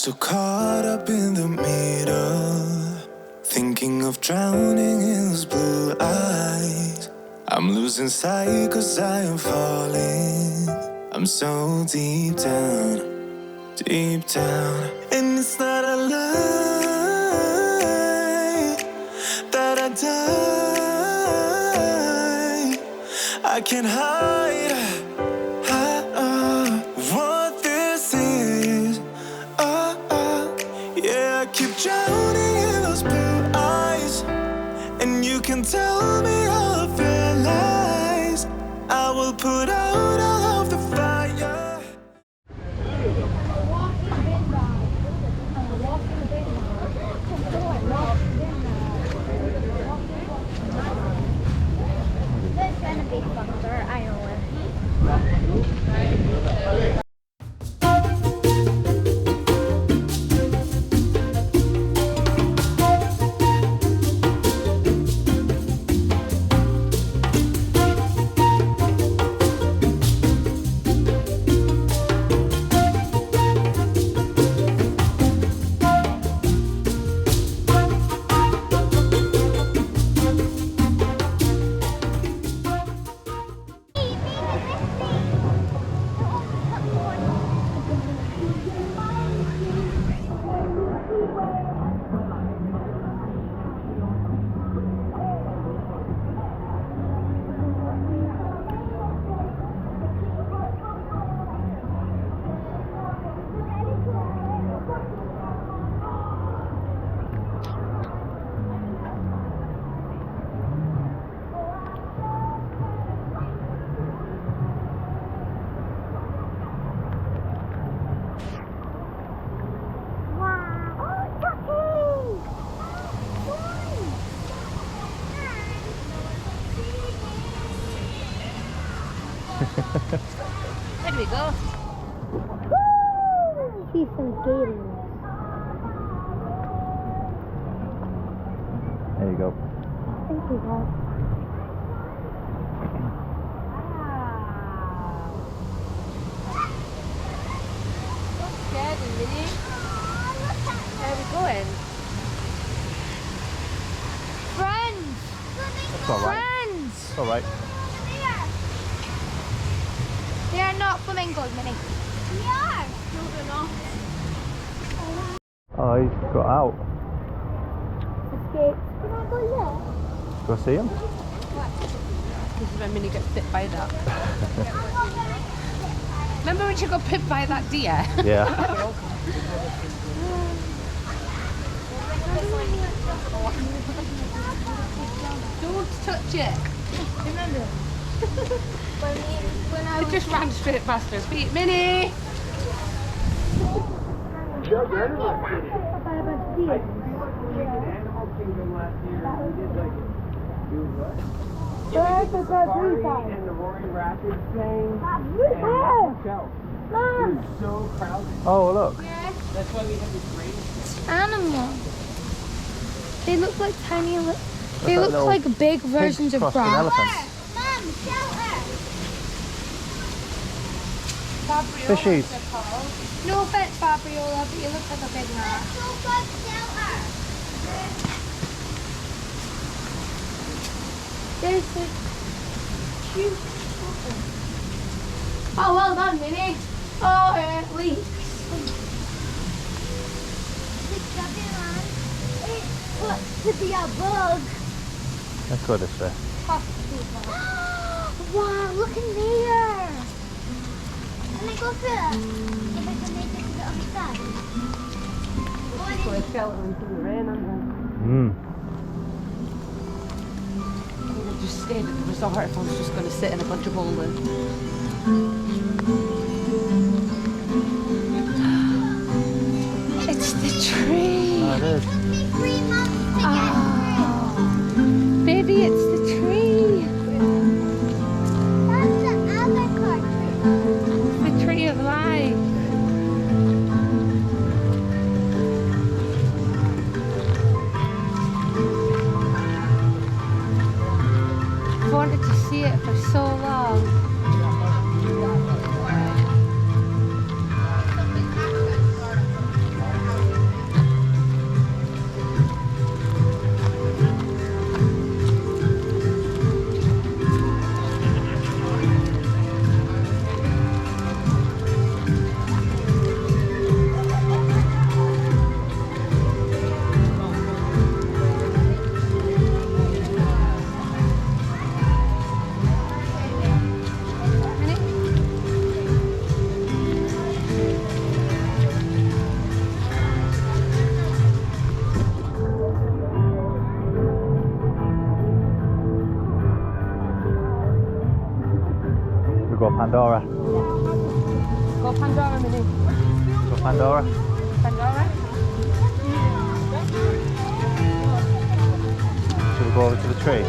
So caught up in the middle, thinking of drowning in those blue eyes. I'm losing sight 'cause I am falling. I'm so deep down, and it's not a lie that I die. I can't hide what this is. Yeah, I keep drowning in those blue eyes, and you can tell me all of your lies. I will put out all of the fire. There's gonna be thunder, I know it. There we go. See some gators. There you go. Thank you, guys. Don't scare me, Minnie. Where are we going? Friends! That's all right. Friends! It's all right. They are not flamingos, Minnie. They are! No, they're not. Oh, he's got out. Escape. Can I go there? Go see him. This is when Minnie gets bit by that. Remember when she got bit by that deer? Yeah. Don't touch it. Remember? when I It just ran straight past her feet. Minnie! Where's the blue side? And the Roaring Rapids thing. Mom! It's so crowded. Oh, look. That's why we have this rain. Animals. They look like tiny they like look little like big versions of crossed with grass. elephants. Mom, shelter! Fishies. No offense, Fabriola, but you look like a big rat. There's a cute couple. Oh, well done, Minnie. Oh, it leaks. It looks to be a bug. Let's go this way. Wow, look in there. Can I go through it? If I can make it to the other side. Got a skeleton from the rain, and I just stayed at the resort if I was just going to sit in a bunch of boulders. It's the tree. Oh, it is. It took me 3 months to get Baby, it's the tree. through. That's the other country. The tree of life. I've wanted to see it for so long. go Pandora. Go Pandora, Minnie. Go Pandora. Pandora? Should we go over to the tree?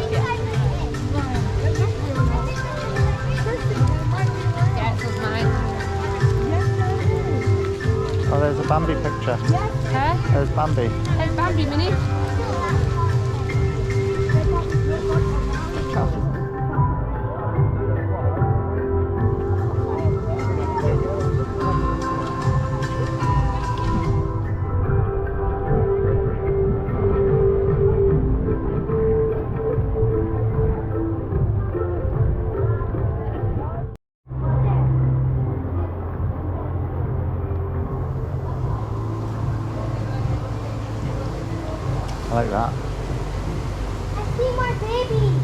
Yeah, it was mine. Oh, there's a Bambi picture. Huh? There's Bambi. There's Bambi, Minnie. I like that. I see more babies.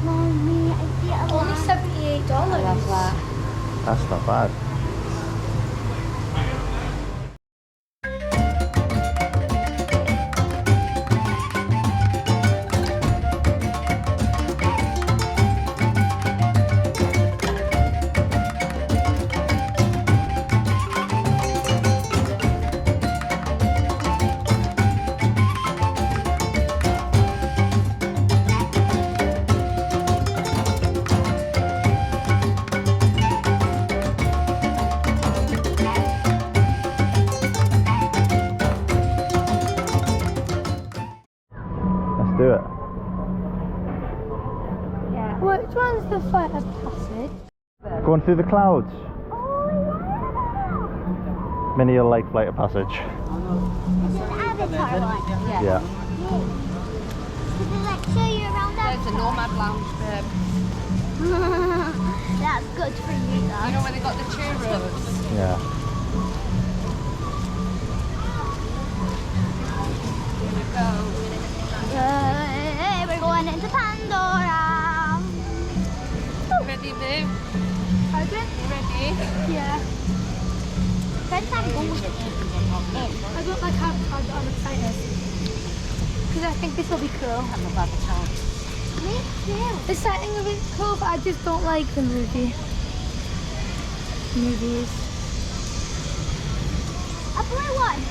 Mommy, I see a only $78. Love that. That's not bad. Let's do it. Yeah. Which one's the fire passage? Going through the clouds. Oh, Minnie, you'll like Flight of Passage. yeah. It's an Avatar one. Yeah. Yeah. Does it like show you around that? There's a Nomad Lounge, babe. That's good for you, You though. know where they got the churros? Yeah. Here we go. Hey, we're going into Pandora. Ready, babe? Pardon? You ready? Yeah. Friends, I'm going in. I got my card, but I'm excited. Because I think this will be cool. I love Avatar. Me too. The setting of it's cool, but I just don't like the movies. A blue one.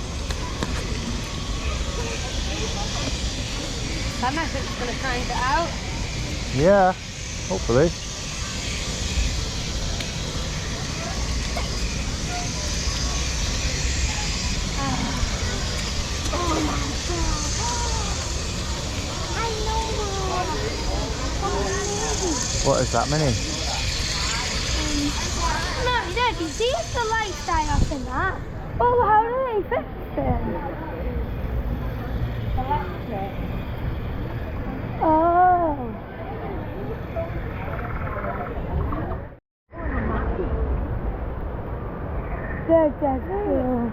I think it's going to find it out. Yeah. Hopefully. I know. What is that, Minnie? No, Dad, you see if the lights die off in that? Well, how do they fix it? Oh. That's cool.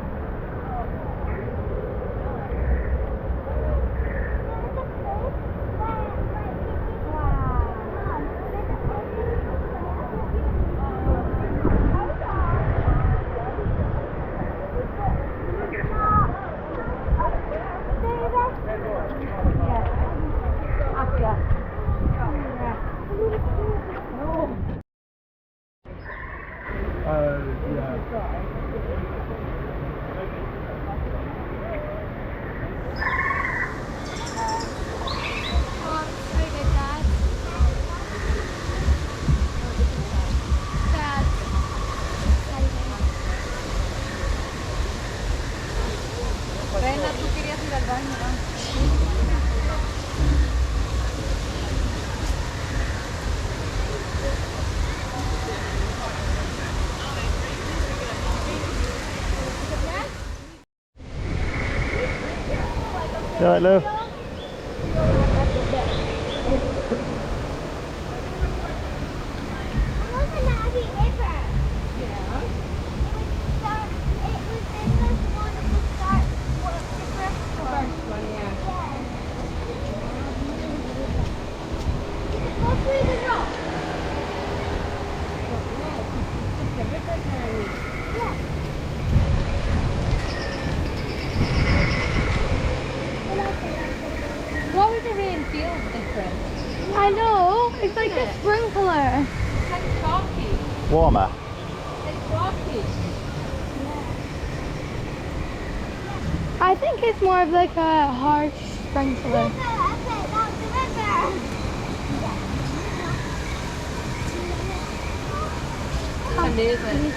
Reina, tú querías ir al baño, ¿no? You alright, Lou? What was the like a sprinkler. It's chalky. Warmer. It's chalky. I think it's more of like a harsh sprinkler. And is it?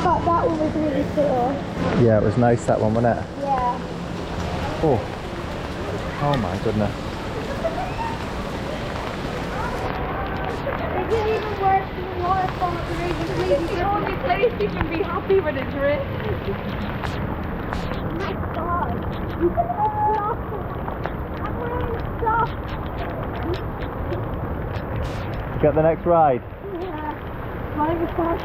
But that one was really cool. Yeah, it was nice that one, wasn't it? Yeah. Oh. Oh my goodness. It didn't even work in the waterfall at the Raging It's the only place you can be happy with a drink. Oh my god. You can have socks. I'm wearing socks. Get the next ride. Yeah. My massage.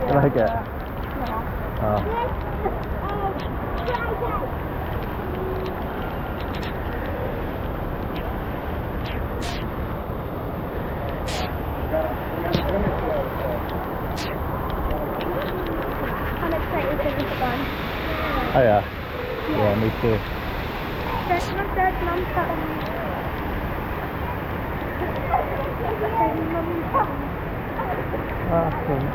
You like it? Oh. I'm excited for this one. Oh yeah. Yeah, me too. That's my dad, mum, Awesome.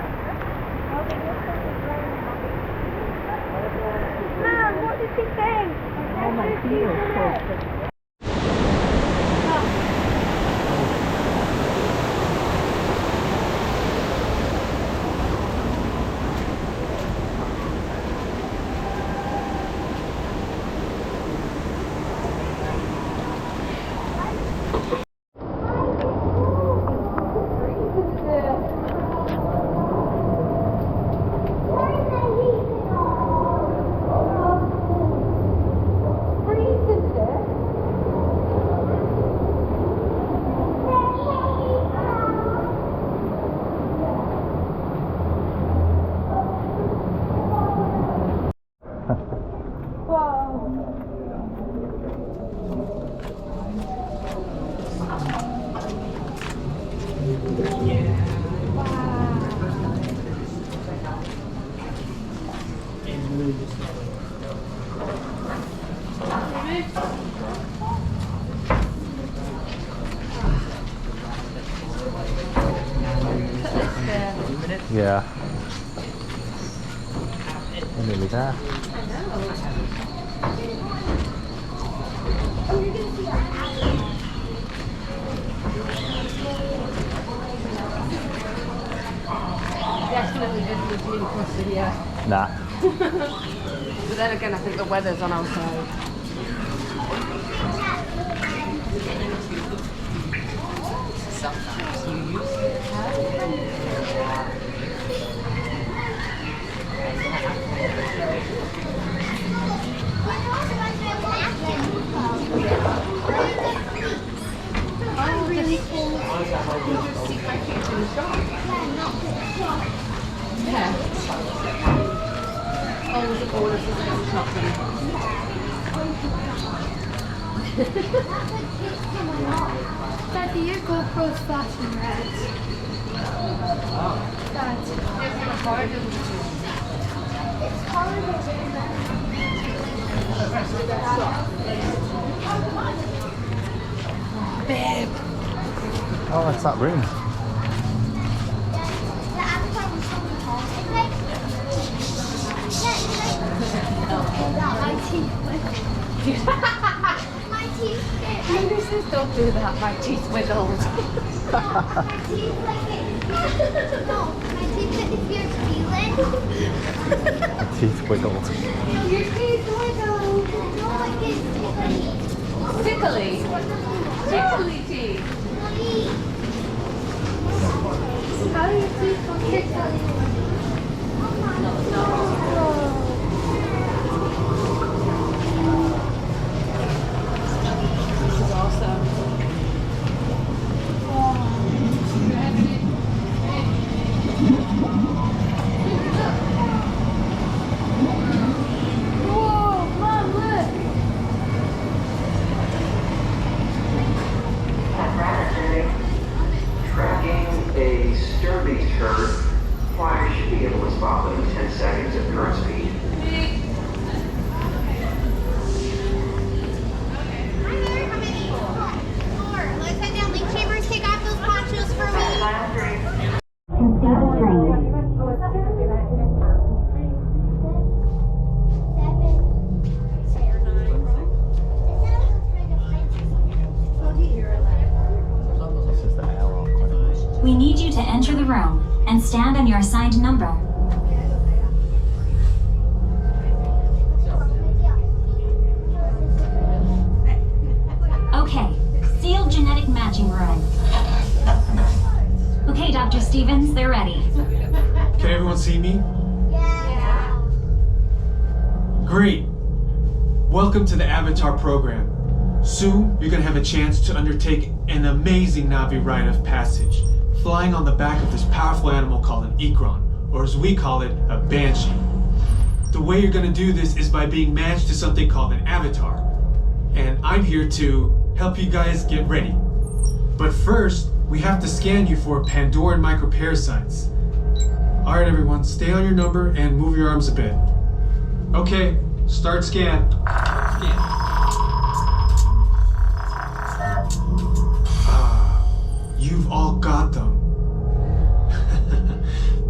Mom, what did she think? Oh, my feet are cold. Yeah. We're nearly there. Definitely didn't live in Costa here. Nah. But then again, I think the weather's on our side. Sometimes you use I'm really cool. Yeah. Oh, there's a bonus is going to shopping. Daddy, your GoPro's flashing red. Dad. It's horrible. Babe. Oh, that's that room. The avatar was so tall. It's like, my teeth. My teeth. This is don't do that. My teeth wiggled. My teeth like it. No, my teeth like if you're feeling. The teeth wiggled. Your teeth wiggle. No, like it's Tickly. Tickly teeth. How do your teeth go tickly? This is awesome. Whoa, Mom, look. Tracking a stern-based herd, flyers should be able to spot them in 10 seconds at current speed. Hi there, how many? 4. Let's head down Link Chambers, take off those ponchos for me. This is the airlock. We need you to enter the room and stand on your assigned number. Okay, sealed genetic matching room. Okay, Dr. Stevens, they're ready. Can everyone see me? Yeah. Great. Welcome to the Avatar program. Soon, you're gonna have a chance to undertake an amazing Na'vi rite of passage, flying on the back of this powerful animal called an Ikron, or as we call it, a Banshee. The way you're gonna do this is by being matched to something called an avatar. And I'm here to help you guys get ready. But first, we have to scan you for Pandoran microparasites. Alright everyone, stay on your number and move your arms a bit. Okay, start scan. You've all got them.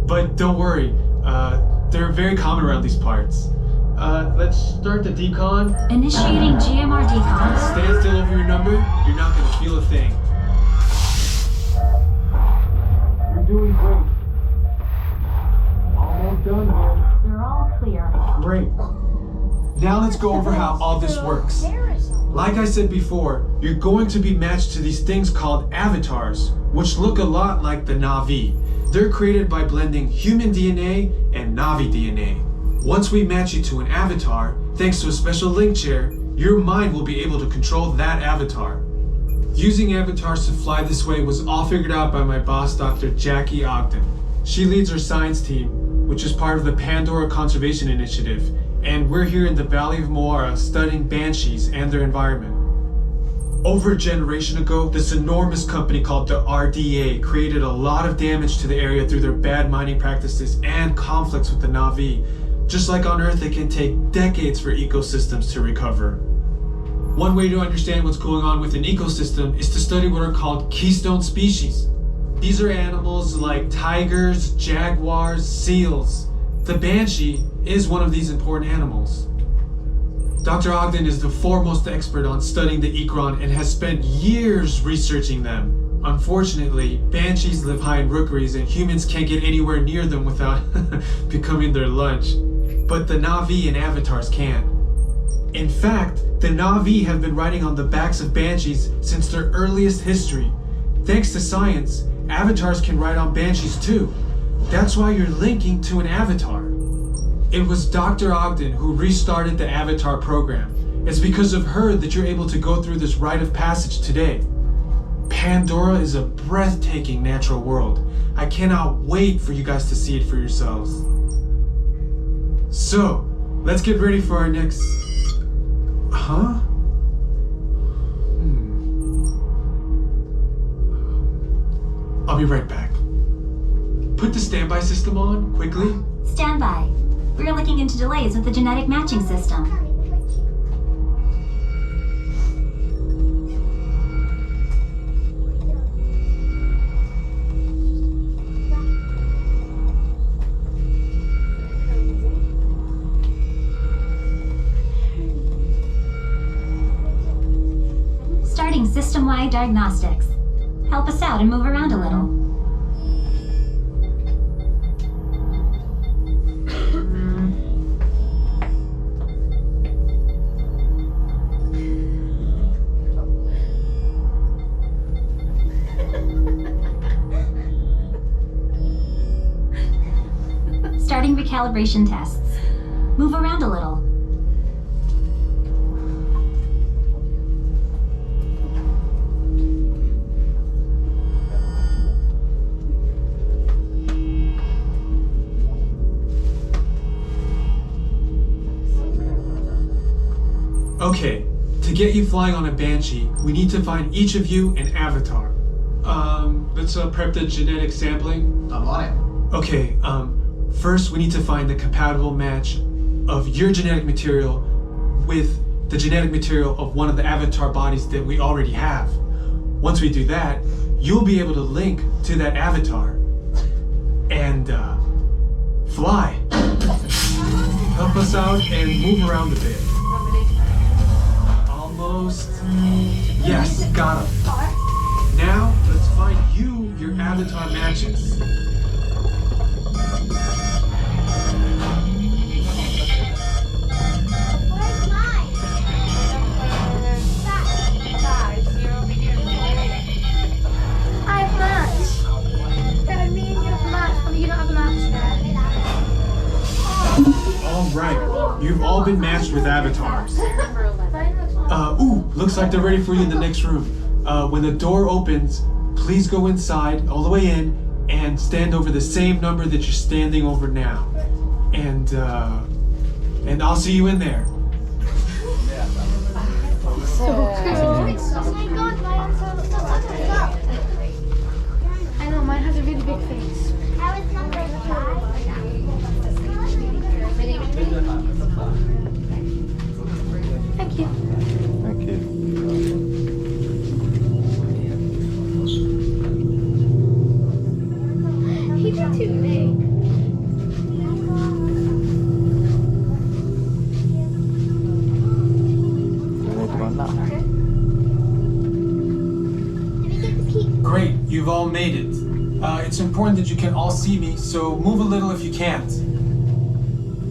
But don't worry, they're very common around these parts. Let's start the decon. Initiating GMR decon. Stand still over your number, you're not gonna feel a thing. You're doing great. Almost done here. They're all clear. Great. Now let's go over how all this works. Like I said before, you're going to be matched to these things called avatars, which look a lot like the Na'vi. They're created by blending human DNA and Na'vi DNA. Once we match you to an avatar, thanks to a special link chair, your mind will be able to control that avatar. Using avatars to fly this way was all figured out by my boss, Dr. Jackie Ogden. She leads our science team, which is part of the Pandora Conservation Initiative, and we're here in the Valley of Moara studying banshees and their environment. Over a generation ago, this enormous company called the RDA created a lot of damage to the area through their bad mining practices and conflicts with the Na'vi. Just like on Earth, it can take decades for ecosystems to recover. One way to understand what's going on with an ecosystem is to study what are called keystone species. These are animals like tigers, jaguars, seals. The banshee is one of these important animals. Dr. Ogden is the foremost expert on studying the Ikron and has spent years researching them. Unfortunately, banshees live high in rookeries and humans can't get anywhere near them without becoming their lunch. But the Na'vi and avatars can. In fact, the Na'vi have been riding on the backs of banshees since their earliest history. Thanks to science, avatars can ride on banshees too. That's why you're linking to an avatar. It was Dr. Ogden who restarted the Avatar program. It's because of her that you're able to go through this rite of passage today. Pandora is a breathtaking natural world. I cannot wait for you guys to see it for yourselves. So, let's get ready for our next... Huh? I'll be right back. Put the standby system on, quickly. Stand by. We're looking into delays with the genetic matching system. MI Diagnostics. Help us out and move around a little. Starting recalibration tests. Move around a little. Okay, to get you flying on a Banshee, we need to find each of you an avatar. Let's prep the genetic sampling. I'm on it. Okay, first we need to find the compatible match of your genetic material with the genetic material of one of the avatar bodies that we already have. Once we do that, you'll be able to link to that avatar and fly. Help us out and move around a bit. Almost. Yes, got him. Now, let's find you your avatar matches. I've matched. That means you've matched, but you don't have a match yet. All right, you've all been matched with avatars. Looks like they're ready for you in the next room. When the door opens, please go inside, all the way in, and stand over the same number that you're standing over now. And I'll see you in there. So cool. Oh my god, my answer looks up. I know, mine has a really big face. I was number 5. Thank you. Thank you. He's too big. Great, you've all made it. It's important that you can all see me, so move a little if you can't.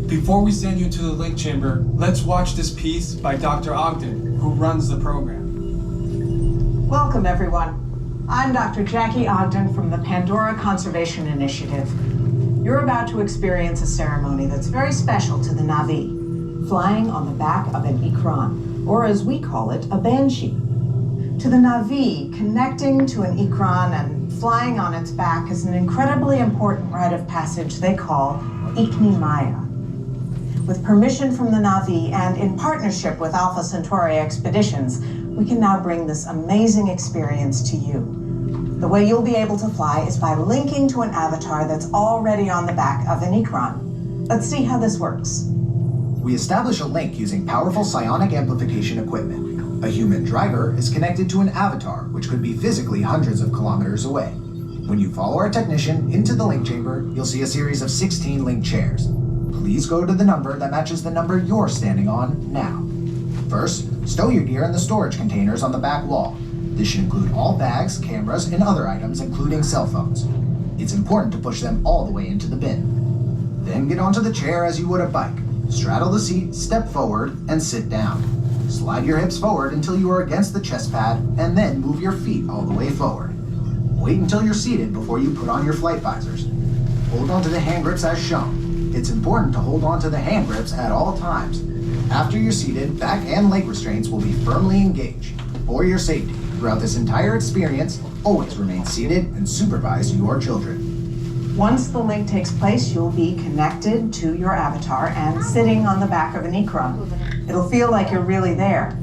Before we send you to the link chamber, let's watch this piece by Dr. Ogden, who runs the program. Welcome, everyone. I'm Dr. Jackie Ogden from the Pandora Conservation Initiative. You're about to experience a ceremony that's very special to the Na'vi, flying on the back of an Ikran, or as we call it, a Banshee. To the Na'vi, connecting to an Ikran and flying on its back is an incredibly important rite of passage they call Ikni Maya. With permission from the Na'vi and in partnership with Alpha Centauri Expeditions, we can now bring this amazing experience to you. The way you'll be able to fly is by linking to an avatar that's already on the back of an Ikran. Let's see how this works. We establish a link using powerful psionic amplification equipment. A human driver is connected to an avatar, which could be physically hundreds of kilometers away. When you follow our technician into the link chamber, you'll see a series of 16 link chairs. Please go to the number that matches the number you're standing on now. First, stow your gear in the storage containers on the back wall. This should include all bags, cameras, and other items, including cell phones. It's important to push them all the way into the bin. Then get onto the chair as you would a bike. Straddle the seat, step forward, and sit down. Slide your hips forward until you are against the chest pad, and then move your feet all the way forward. Wait until you're seated before you put on your flight visors. Hold on to the hand grips as shown. It's important to hold on to the hand grips at all times. After you're seated, back and leg restraints will be firmly engaged. For your safety, throughout this entire experience, always remain seated and supervise your children. Once the link takes place, you'll be connected to your avatar and sitting on the back of an Ikran. It'll feel like you're really there.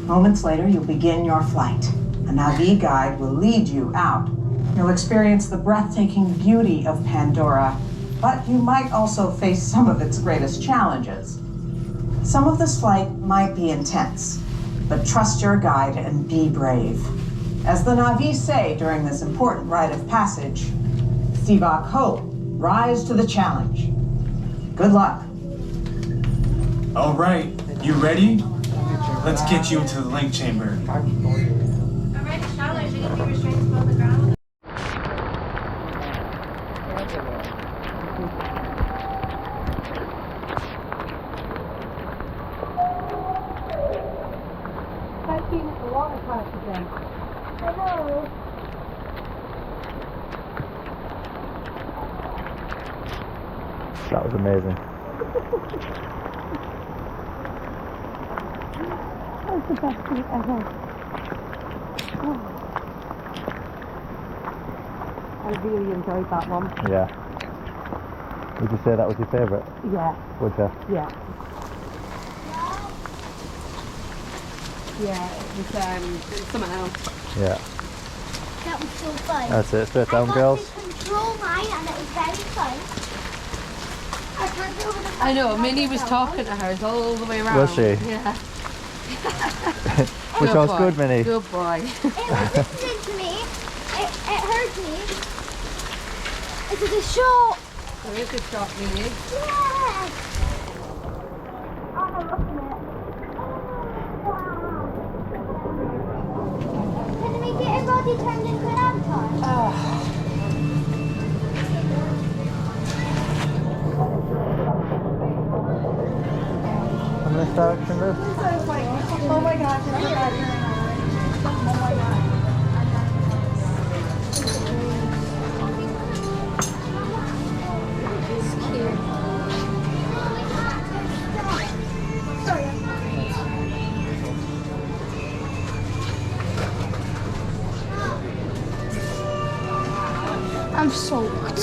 Moments later, you'll begin your flight. A Na'vi guide will lead you out. You'll experience the breathtaking beauty of Pandora, but you might also face some of its greatest challenges. Some of this flight might be intense, but trust your guide and be brave. As the Na'vi say during this important rite of passage, Sivak Ho, rise to the challenge. Good luck. All right, you ready? Let's get you into the link chamber. I'm ready. park again. Hello. That was amazing. That was the best thing ever. Oh. I really enjoyed that one. Yeah. Would you say that was your favourite? Yeah. Would you? Yeah. Yeah, it was something else. Yeah. That was so fun. That's it. Straight I down, got girls. to control mine and it was very fun. I turned over the I know, Minnie was talking to hers all the way around. Was she? Yeah. Which was boy. good, Minnie. Good boy. It was listening to me. It heard me. This is a shot. There is a shot, Minnie. Yes. Oh, I'm looking at it. Can we get everybody turned into an avatar? How many direction this? Oh my gosh, I forgot. Oh my god. I'm soaked.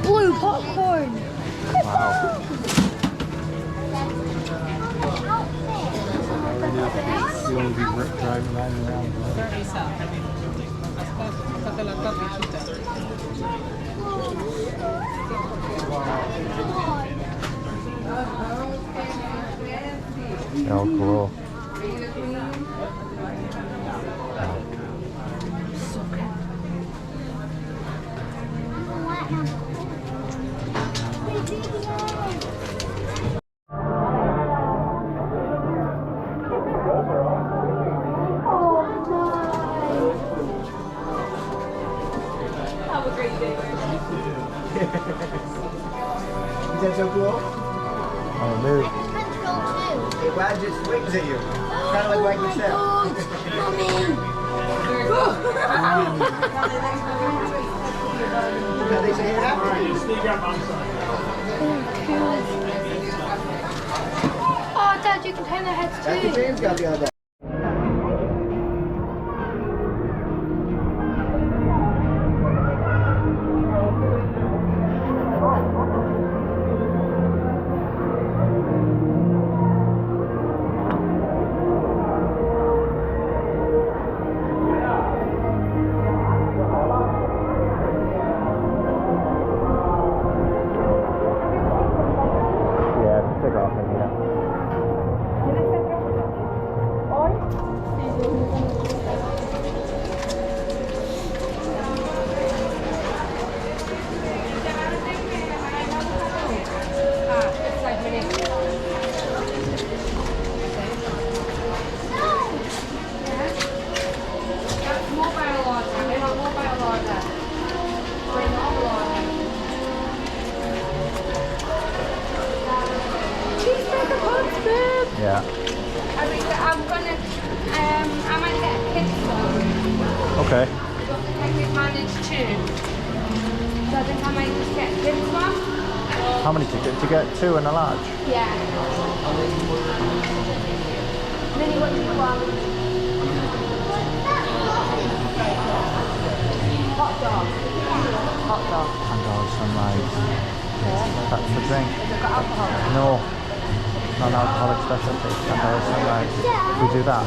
Blue popcorn. Wow. You want to be driving around? Oh, cool. Is that so cool? Oh, move. It wags its wings at you. Kind of like yourself. How they say it Oh, Dad, you can turn their heads That's what too. James got the other day. Yeah, take it off in here. Yeah. I'm gonna, I might get a kids one. Okay. I could manage two. So I think I might just get a kids one. How many did you get? Did you get two and a large? Yeah. Minnie, what do you want? Hot dog. Hot dog. And sunrise. That's the drink. Has it got alcohol? No. Non-alcoholic specialty. And sunrise. We do that.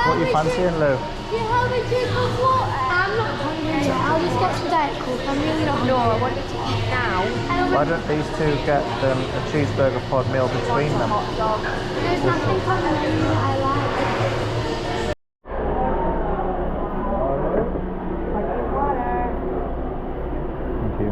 What are you fancying, Lou? Do you have a drink of water? I'm not hungry yet. I'll just get some Diet Coke. I'm really not hungry. No, I wanted to eat now. Why don't these two get them a cheeseburger pod meal between them? Hot dog. There's nothing on the menu that I like. Thank you.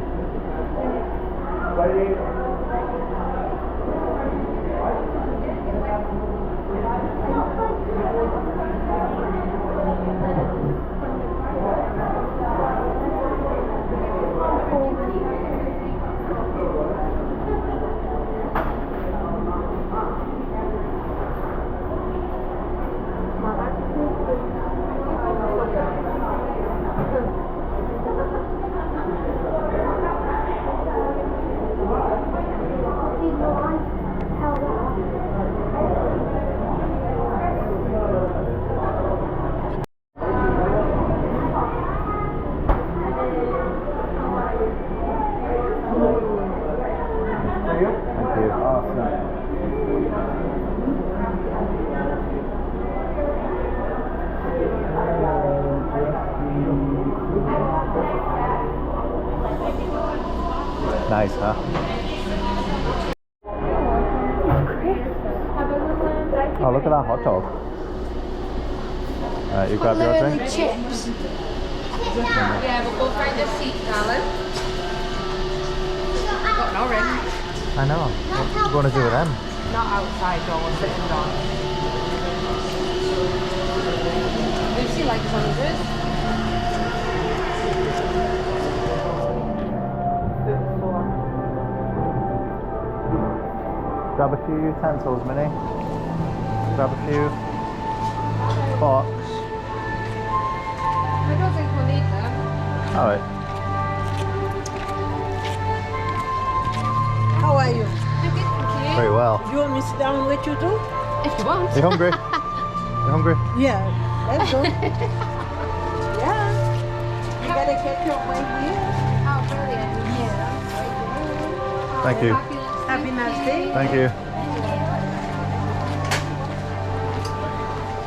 Nice, huh? Oh, look at that hot dog. Right, you grab your drink. Chips. Yeah, we'll go find a seat, darling. Got an orange. I know. What are you going to do with them? Not outside, though. We're sitting on. Lucy likes oranges. Grab a few utensils, Minnie. Grab a few forks. I don't think we'll need them. Alright. How are you? I'm good, thank you. Very well. You want me to sit down and let you do? If you want. Are you hungry? You hungry? Yeah, let's go. Yeah. You gotta get your way here. Oh, brilliant. Yeah. Thank you. Happy nice day. Thank you.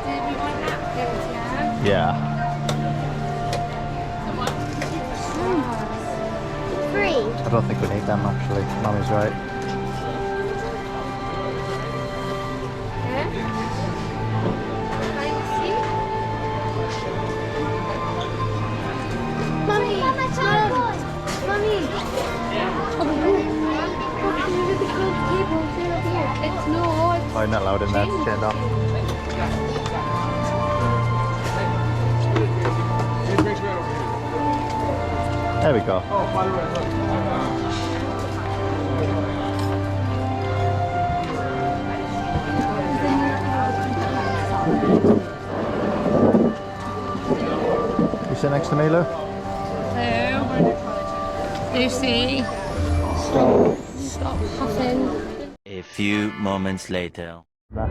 Did we want napkins, yeah? Yeah. Free. I don't think we need them actually. Mummy's right. Yeah? Find a seat. Mummy, It's no, it's Oh, you're not allowed in there. It's chained off. There we go. Oh, by the way, look. You sit next to me, Lou? Hello. Lucy. Stop huffing. A few moments later. Okay,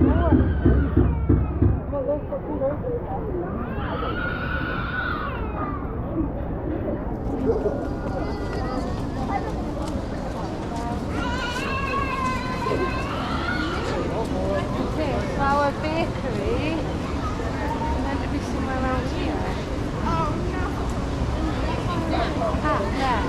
so our bakery is meant to be somewhere around here. Oh no! Ah, there.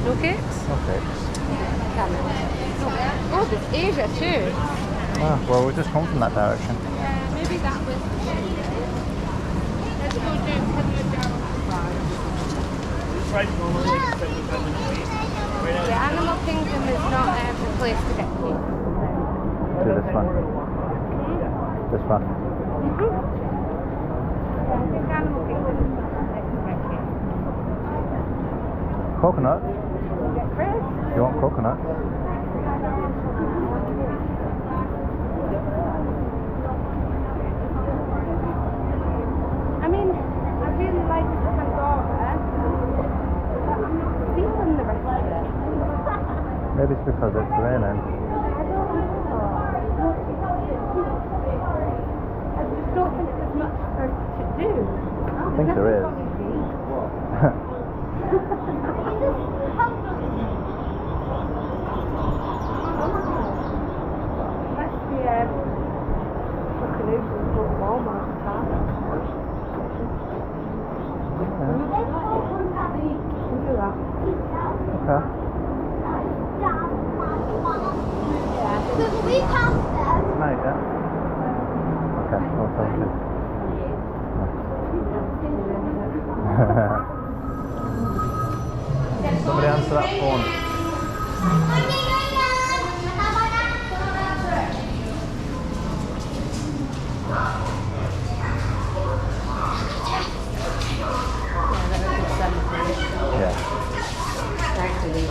No cakes? No cakes. Oh, there's Asia too. Ah, well, we just come from that direction. Yeah, maybe that was. Let's go do The Animal Kingdom is not the place to get cake. Do this one. This one. I think Animal Kingdom is the place to get cake. Coconut? Get Chris? You want coconut? I mean, I really like Pandora, but I'm not feeling the rest of it. Maybe it's because it's raining. I don't know. I just don't think there's much for to do. I think there is. Let's be looking over and go to Walmart and Target. We'll do that. Okay. We passed them. Night, yeah? Okay, no problem. Somebody answer that phone. Yeah. Actually,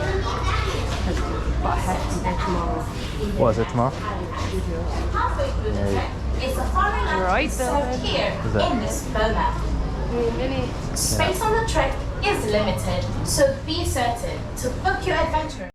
got a head from there tomorrow. What is it tomorrow? Yeah. Right, so Is it? Space on the trek is limited, so be certain to book your adventure.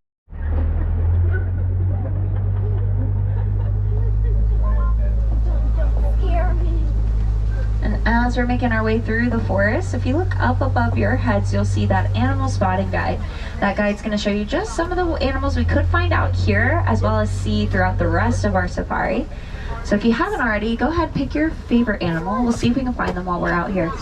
And as we're making our way through the forest, if you look up above your heads, you'll see that animal spotting guide. That guide's going to show you just some of the animals we could find out here, as well as see throughout the rest of our safari. So if you haven't already, go ahead, pick your favorite animal. We'll see if we can find them while we're out here.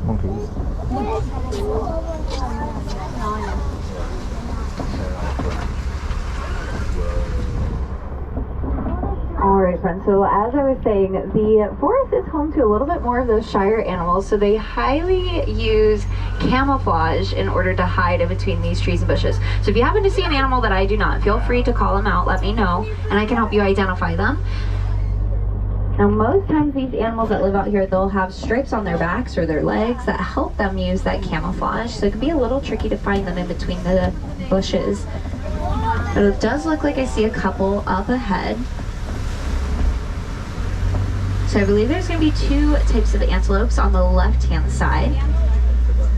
Monkeys. Alright friends, so as I was saying, the forest is home to a little bit more of those shyer animals, so they highly use camouflage in order to hide in between these trees and bushes. So if you happen to see an animal that I do not, feel free to call them out, let me know, and I can help you identify them. Now most times these animals that live out here, they'll have stripes on their backs or their legs that help them use that camouflage, so it can be a little tricky to find them in between the bushes. But it does look like I see a couple up ahead. So I believe there's going to be two types of antelopes on the left-hand side.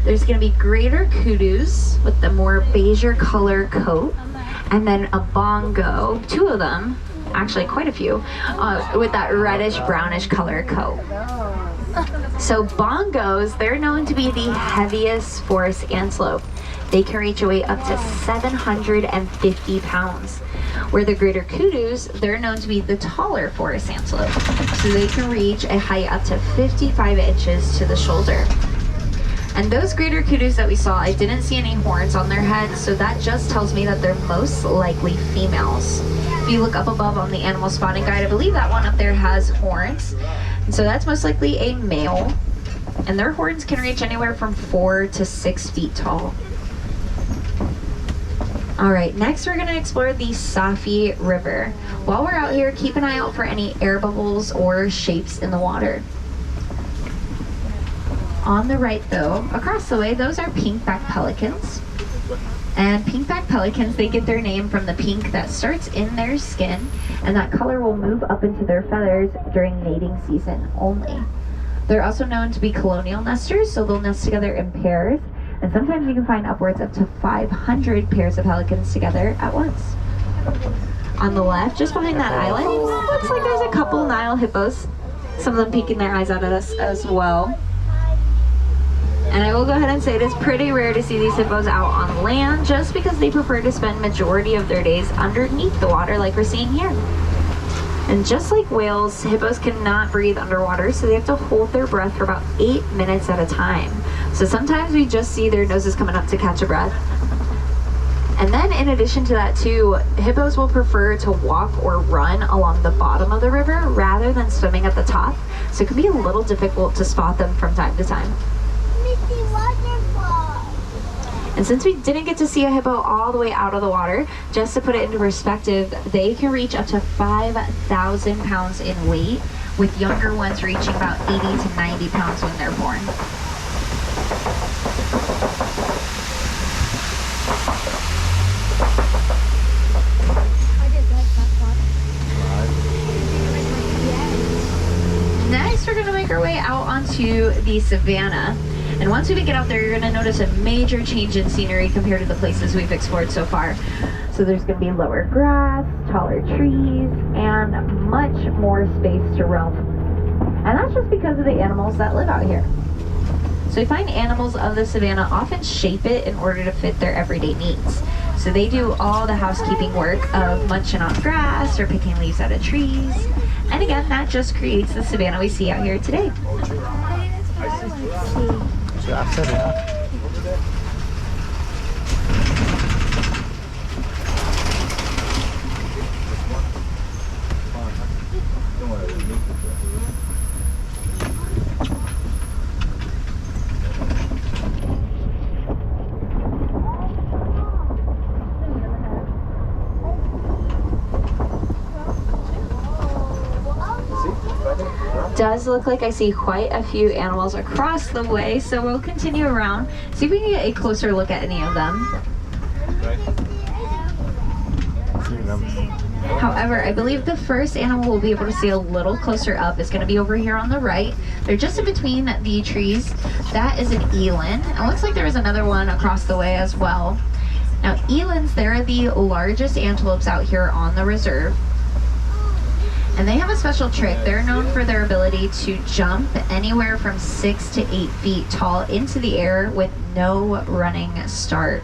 There's going to be greater kudu's with the more beige color coat, and then a bongo, two of them, actually quite a few, with that reddish brownish color coat. So bongos, they're known to be the heaviest forest antelope. They can reach a weight up to 750 pounds. Where the greater kudu's, they're known to be the taller forest antelope. So they can reach a height up to 55 inches to the shoulder. And those greater kudu's that we saw, I didn't see any horns on their heads, so that just tells me that they're most likely females. If you look up above on the animal spotting guide, I believe that one up there has horns. And so that's most likely a male. And their horns can reach anywhere from 4 to 6 feet tall. All right, next we're gonna explore the Safi River. While we're out here, keep an eye out for any air bubbles or shapes in the water. On the right though, across the way, those are pinkback pelicans. And pinkback pelicans, they get their name from the pink that starts in their skin, and that color will move up into their feathers during mating season only. They're also known to be colonial nesters, so they'll nest together in pairs. And sometimes you can find upwards up to 500 pairs of pelicans together at once. On the left, just behind that island, looks like there's a couple Nile hippos. Some of them peeking their eyes out at us as well. And I will go ahead and say it is pretty rare to see these hippos out on land, just because they prefer to spend majority of their days underneath the water like we're seeing here. And just like whales, hippos cannot breathe underwater, so they have to hold their breath for about 8 minutes at a time. So sometimes we just see their noses coming up to catch a breath. And then in addition to that too, hippos will prefer to walk or run along the bottom of the river rather than swimming at the top. So it can be a little difficult to spot them from time to time. And since we didn't get to see a hippo all the way out of the water, just to put it into perspective, they can reach up to 5,000 pounds in weight, with younger ones reaching about 80 to 90 pounds when they're born. Next, we're going to make our way out onto the savannah. And once we get out there, you're going to notice a major change in scenery compared to the places we've explored so far. So there's going to be lower grass, taller trees, and much more space to roam. And that's just because of the animals that live out here. So we find animals of the savannah often shape it in order to fit their everyday needs. So they do all the housekeeping work of munching on grass or picking leaves out of trees. And again, that just creates the savannah we see out here today. After that. does look like I see quite a few animals across the way, so we'll continue around, see if we can get a closer look at any of them. However, I believe the first animal we'll be able to see a little closer up is going to be over here on the right. They're just in between the trees. That is an eland. It looks like there was another one across the way as well. Now, elands, they're the largest antelopes out here on the reserve. And they have a special trick. They're known for their ability to jump anywhere from 6 to 8 feet tall into the air with no running start.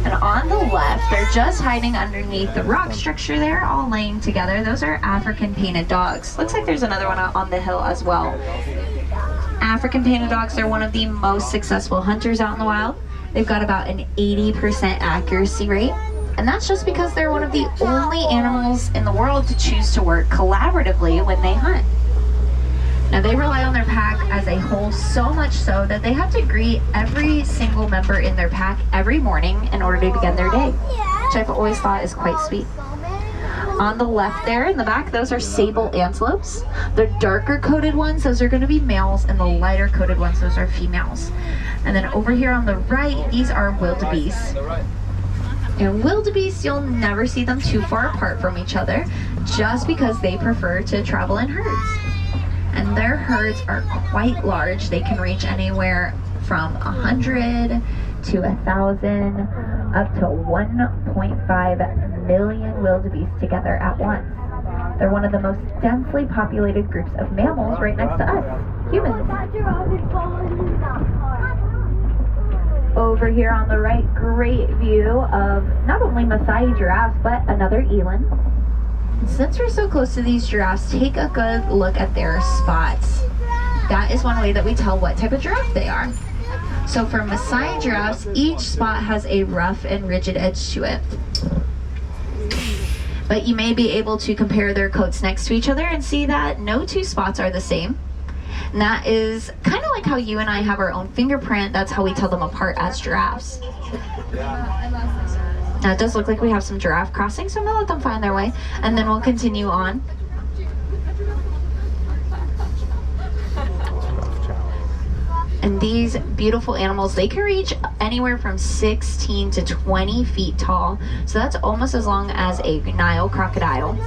And on the left, they're just hiding underneath the rock structure there, all laying together. Those are African painted dogs. Looks like there's another one out on the hill as well. African painted dogs are one of the most successful hunters out in the wild. They've got about an 80% accuracy rate. And that's just because they're one of the only animals in the world to choose to work collaboratively when they hunt. Now, they rely on their pack as a whole, so much so that they have to greet every single member in their pack every morning in order to begin their day, which I've always thought is quite sweet. On the left there in the back, those are sable antelopes. The darker coated ones, those are going to be males, and the lighter coated ones, those are females. And then over here on the right, these are wildebeest. And wildebeest, you'll never see them too far apart from each other, just because they prefer to travel in herds. And their herds are quite large. They can reach anywhere from 100 to 1,000 up to 1.5 million wildebeest together at once. They're one of the most densely populated groups of mammals right next to us, humans. Over here on the right, great view of not only Maasai giraffes, but another eland. Since we're so close to these giraffes, take a good look at their spots. That is one way that we tell what type of giraffe they are. So for Maasai giraffes, each spot has a rough and rigid edge to it. But you may be able to compare their coats next to each other and see that no two spots are the same. And that is kind of like how you and I have our own fingerprint. That's how we tell them apart as giraffes. Now, it does look like we have some giraffe crossing, so I'm going to let them find their way, and then we'll continue on. And these beautiful animals, they can reach anywhere from 16 to 20 feet tall, so that's almost as long as a Nile crocodile.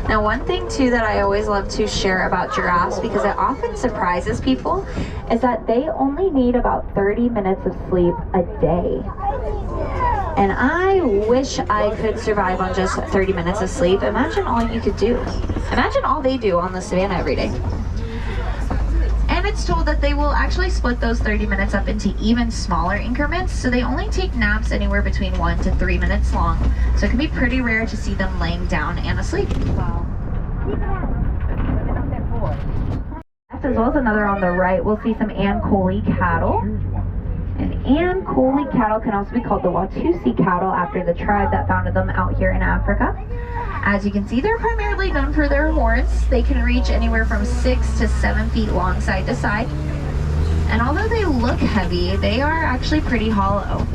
Now, one thing too that I always love to share about giraffes, because it often surprises people, is that they only need about 30 minutes of sleep a day. And I wish I could survive on just 30 minutes of sleep. Imagine all you could do. Imagine all they do on the savannah every day. And it's told that they will actually split those 30 minutes up into even smaller increments, so they only take naps anywhere between 1 to 3 minutes long. So it can be pretty rare to see them laying down and asleep. As well as another on the right, we'll see some Ankole cattle. And Ankole cattle can also be called the Watusi cattle after the tribe that founded them out here in Africa. As you can see, they're primarily known for their horns. They can reach anywhere from 6 to 7 feet long side to side. And although they look heavy, they are actually pretty hollow.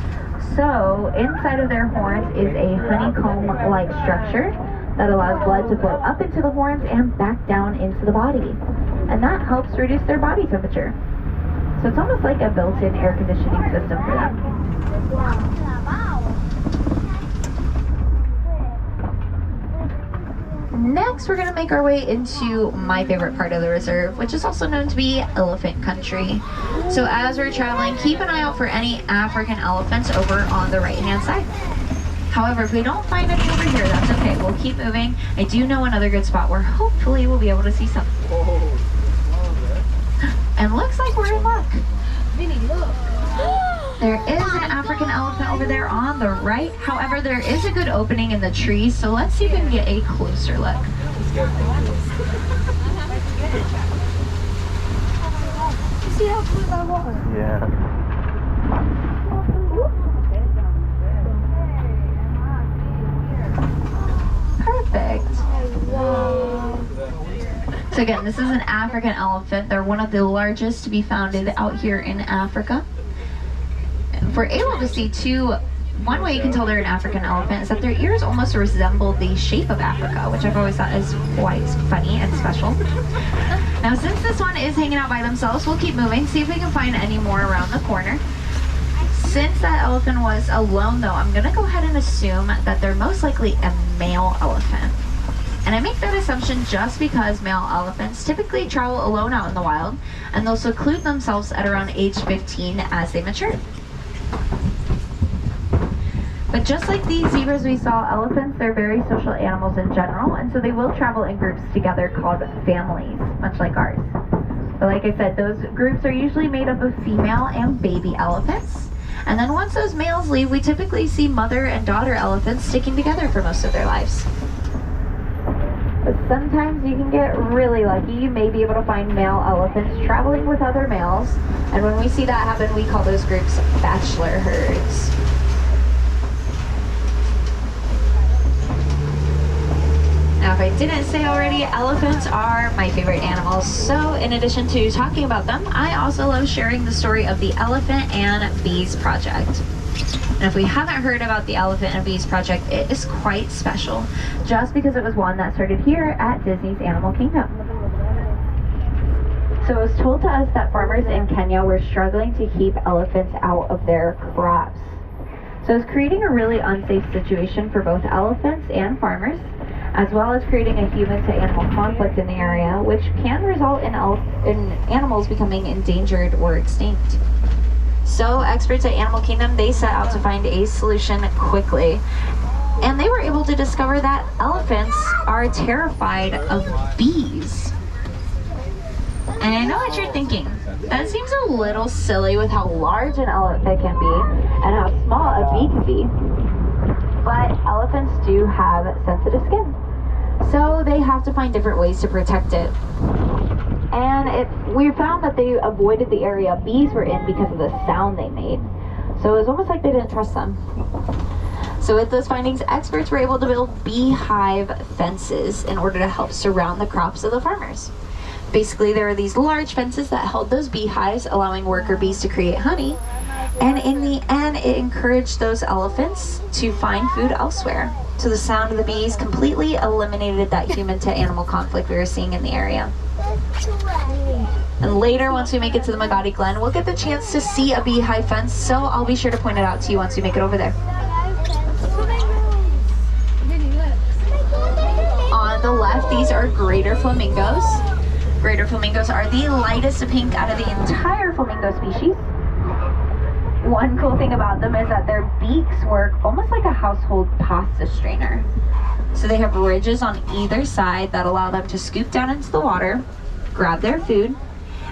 So inside of their horns is a honeycomb-like structure that allows blood to flow up into the horns and back down into the body. And that helps reduce their body temperature. So it's almost like a built-in air conditioning system for them. Next, we're going to make our way into my favorite part of the reserve, which is also known to be elephant country. So as we're traveling, keep an eye out for any African elephants over on the right-hand side. However, if we don't find any over here, that's okay. We'll keep moving. I do know another good spot where hopefully we'll be able to see some. And looks like we're in luck. Vinny, look. There is an African elephant over there on the right. However, there is a good opening in the trees, so let's see if we can get a closer look. See how blue that was? Yeah. So again, this is an African elephant. They're one of the largest to be founded out here in Africa. And we're able to see too, one way you can tell they're an African elephant is that their ears almost resemble the shape of Africa, which I've always thought is quite funny and special. Now, since this one is hanging out by themselves, we'll keep moving, see if we can find any more around the corner. Since that elephant was alone though, I'm gonna go ahead and assume that they're most likely a male elephant. And I make that assumption just because male elephants typically travel alone out in the wild, and they'll seclude themselves at around age 15 as they mature. But just like these zebras we saw, elephants are very social animals in general, and so they will travel in groups together called families, much like ours. But like I said, those groups are usually made up of female and baby elephants. And then once those males leave, we typically see mother and daughter elephants sticking together for most of their lives. But sometimes you can get really lucky. You may be able to find male elephants traveling with other males. And when we see that happen, we call those groups bachelor herds. Now, if I didn't say already, elephants are my favorite animals. So in addition to talking about them, I also love sharing the story of the Elephant and Bees Project. And if we haven't heard about the Elephant and Bees Project, it is quite special, just because it was one that started here at Disney's Animal Kingdom. So it was told to us that farmers in Kenya were struggling to keep elephants out of their crops. So it's creating a really unsafe situation for both elephants and farmers, as well as creating a human-to-animal conflict in the area, which can result in animals becoming endangered or extinct. So experts at Animal Kingdom, they set out to find a solution quickly. And they were able to discover that elephants are terrified of bees. And I know what you're thinking. That seems a little silly with how large an elephant can be and how small a bee can be. But elephants do have sensitive skin, so they have to find different ways to protect it. And we found that they avoided the area bees were in because of the sound they made. So it was almost like they didn't trust them. So with those findings, experts were able to build beehive fences in order to help surround the crops of the farmers. Basically, there were these large fences that held those beehives, allowing worker bees to create honey. And in the end, it encouraged those elephants to find food elsewhere. So the sound of the bees completely eliminated that human-to-animal conflict we were seeing in the area. And later, once we make it to the Magadi Glen, we'll get the chance to see a beehive fence, so I'll be sure to point it out to you once we make it over there. On the left, these are greater flamingos. Greater flamingos are the lightest pink out of the entire flamingo species. One cool thing about them is that their beaks work almost like a household pasta strainer. So they have ridges on either side that allow them to scoop down into the water, grab their food,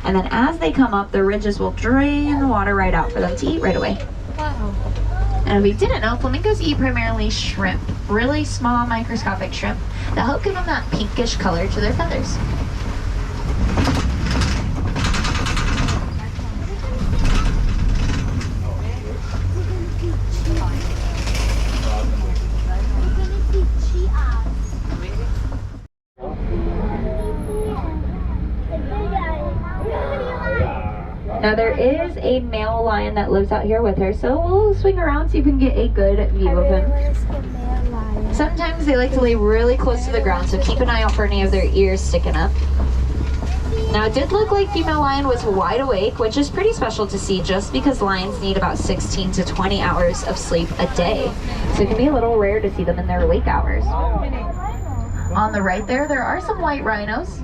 and then as they come up, the ridges will drain the water right out for them to eat right away. Wow. And if we didn't know, flamingos eat primarily shrimp, really small microscopic shrimp that help give them that pinkish color to their feathers. Now there is a male lion that lives out here with her, so we'll swing around, see if we can get a good view of him. Sometimes they like to lay really close to the ground, so keep an eye out for any of their ears sticking up. Now it did look like female lion was wide awake, which is pretty special to see just because lions need about 16 to 20 hours of sleep a day. So it can be a little rare to see them in their awake hours. On the right there are some white rhinos.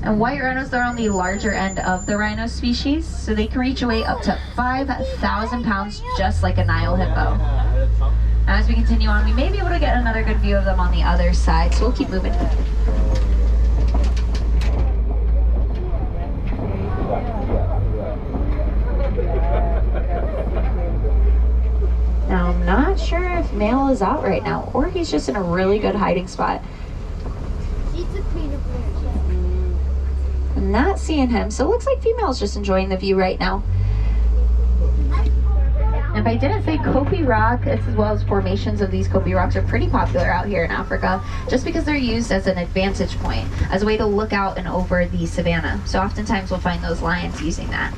And white rhinos are on the larger end of the rhino species, so they can reach a weight up to 5,000 pounds, just like a Nile hippo. As we continue on, we may be able to get another good view of them on the other side, so we'll keep moving. Now, I'm not sure if male is out right now, or he's just in a really good hiding spot. I'm not seeing him, so it looks like female's just enjoying the view right now. And if I didn't say Kopi Rock, as well as formations of these Kopi Rocks, are pretty popular out here in Africa, just because they're used as an advantage point, as a way to look out and over the savanna. So oftentimes we'll find those lions using that.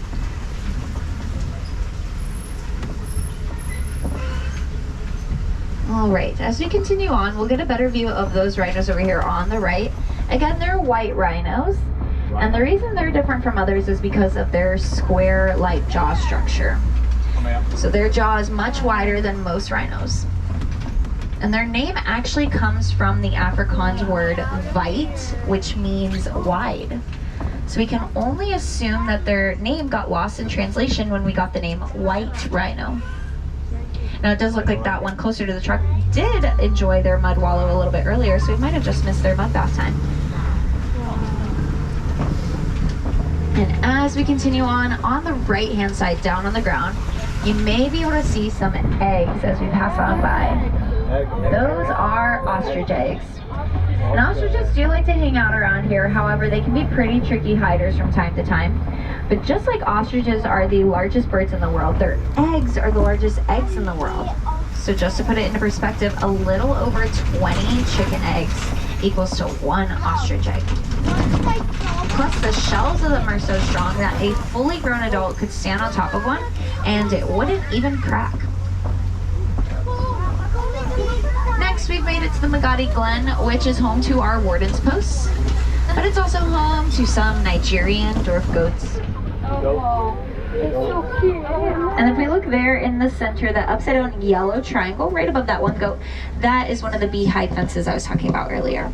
All right, as we continue on, we'll get a better view of those rhinos over here on the right. Again, they're white rhinos. And the reason they're different from others is because of their square-like jaw structure. So their jaw is much wider than most rhinos. And their name actually comes from the Afrikaans word "wyd," which means wide. So we can only assume that their name got lost in translation when we got the name white rhino. Now it does look like that one closer to the truck did enjoy their mud wallow a little bit earlier, so we might have just missed their mud bath time. And as we continue on the right-hand side, down on the ground, you may be able to see some eggs as we pass on by. Those are ostrich eggs. And ostriches do like to hang out around here, however, they can be pretty tricky hiders from time to time. But just like ostriches are the largest birds in the world, their eggs are the largest eggs in the world. So just to put it into perspective, a little over 20 chicken eggs equals to 1 ostrich egg. Plus, the shells of them are so strong that a fully grown adult could stand on top of one and it wouldn't even crack. Next, we've made it to the Magadi Glen, which is home to our warden's posts, but it's also home to some Nigerian dwarf goats. Oh, it's so cute. And if we look there in the center, that upside down yellow triangle right above that one goat, that is one of the beehive fences I was talking about earlier.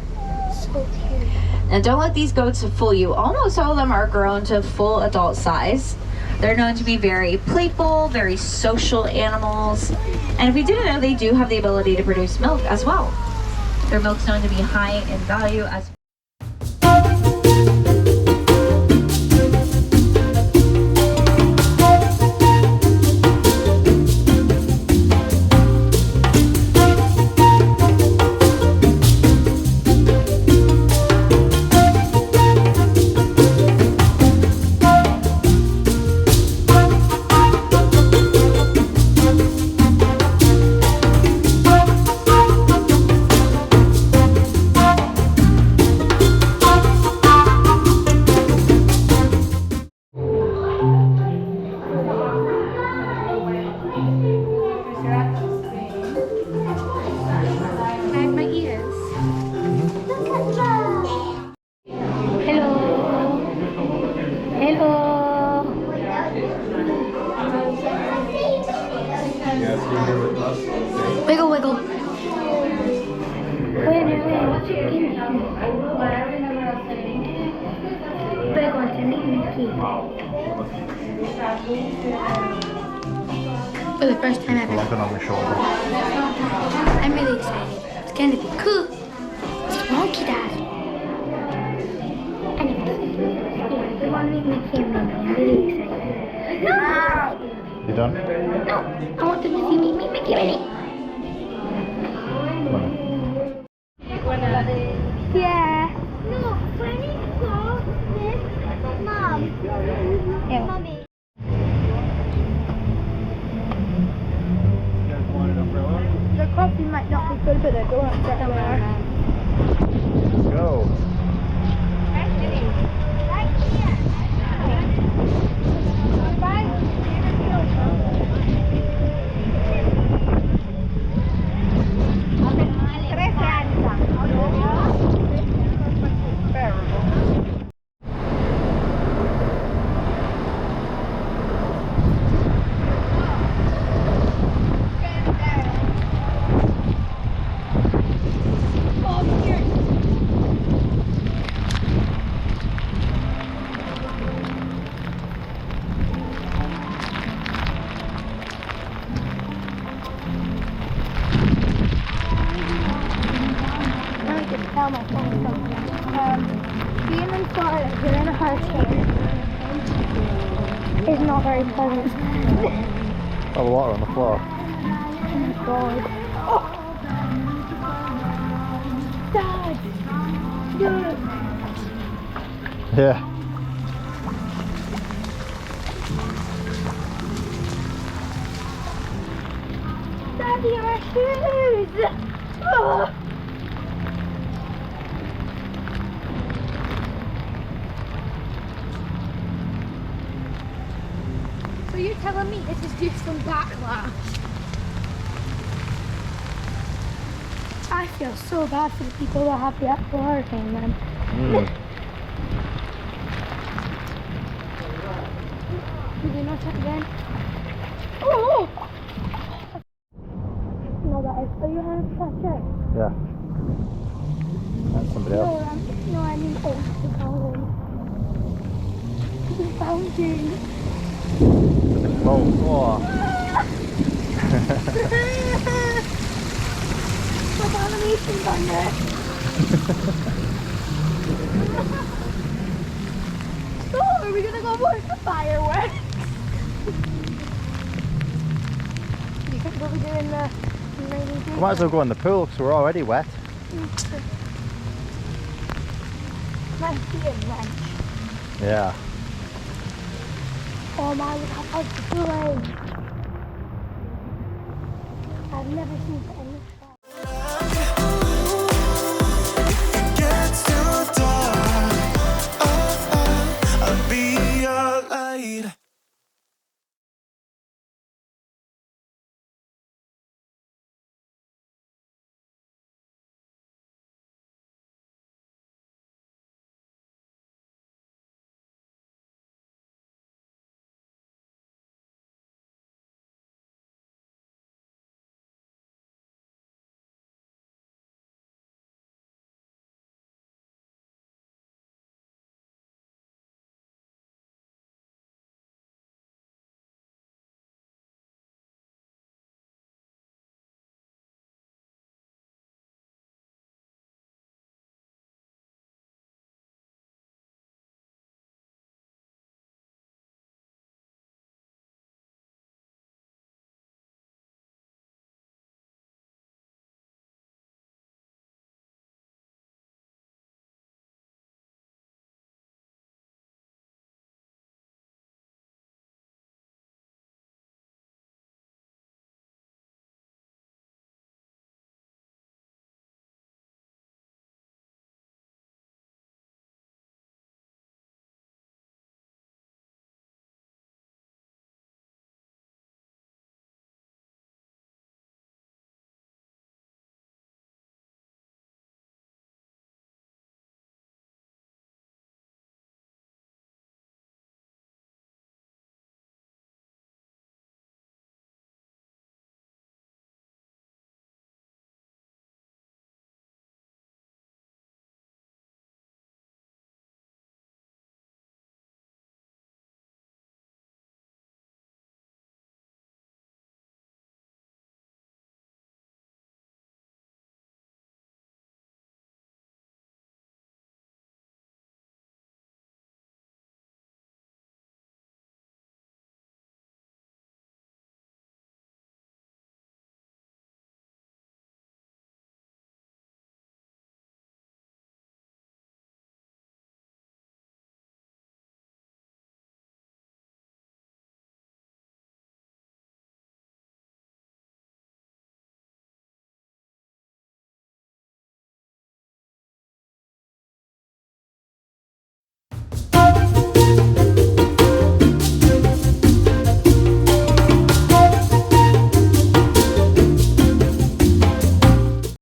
So cute. And don't let these goats fool you. Almost all of them are grown to full adult size. They're known to be very playful, very social animals. And if you didn't know, they do have the ability to produce milk as well. Their milk's known to be high in value as Wiggle, wiggle. Wait, for the first time ever. Looking on my shoulder. I'm really excited. It's gonna be cool. It's monkey dad. And they want to make me camera. I'm really excited. No! You done? No, I want them to see me meet Mickey Minnie. Yeah. No, when he saw this, Mom. Yeah. Mommy. The coffee might not be good, but they're going to get there. Let's go. Tell my phone something. Being in Florida during a hurricane is not very pleasant. Oh, the water on the floor. Oh my god. Oh. Dad! Dad! Yeah. have to get my shoes. Oh. So you're telling me this is just some backlash? I feel so bad for the people that have the actual hurricane then. Did you not check again? Oh! No, that is. Are you 100% sure? Yeah. That's somebody else. No, I mean, oh, the fountain. The fountain. Oh, oh. Some animations on there. Oh, are we gonna go watch the fireworks? You think we'll be doing the rainy day? We might as well go in the pool because we're already wet. Might be a wrench. Yeah. Oh my, look how big the pool is. I've never seen anything